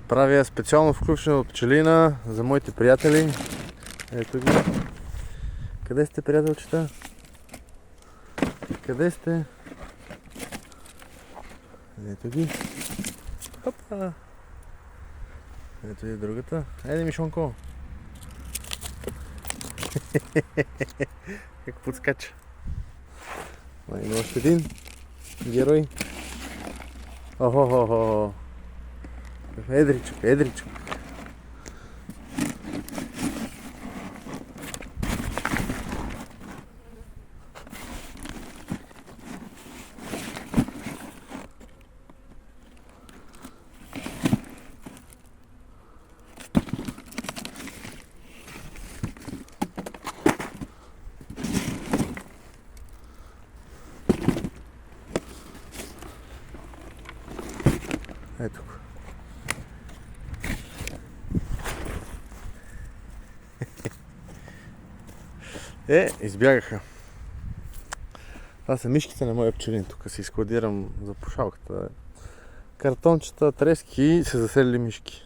Правя специално включване от пчелина за моите приятели. Ето ги. Къде сте, приятелчета? Къде сте? Ето ги. Хопа! Ето и другата. Айде, Мишонко! Как подскача. Има още един герой. Охо-хо-хо! Едричък, едричък. Ето го. Избягаха. Това са мишките на моя пчелин. Тук си складирам за пушалката. Картончета, трески и се заселили мишки.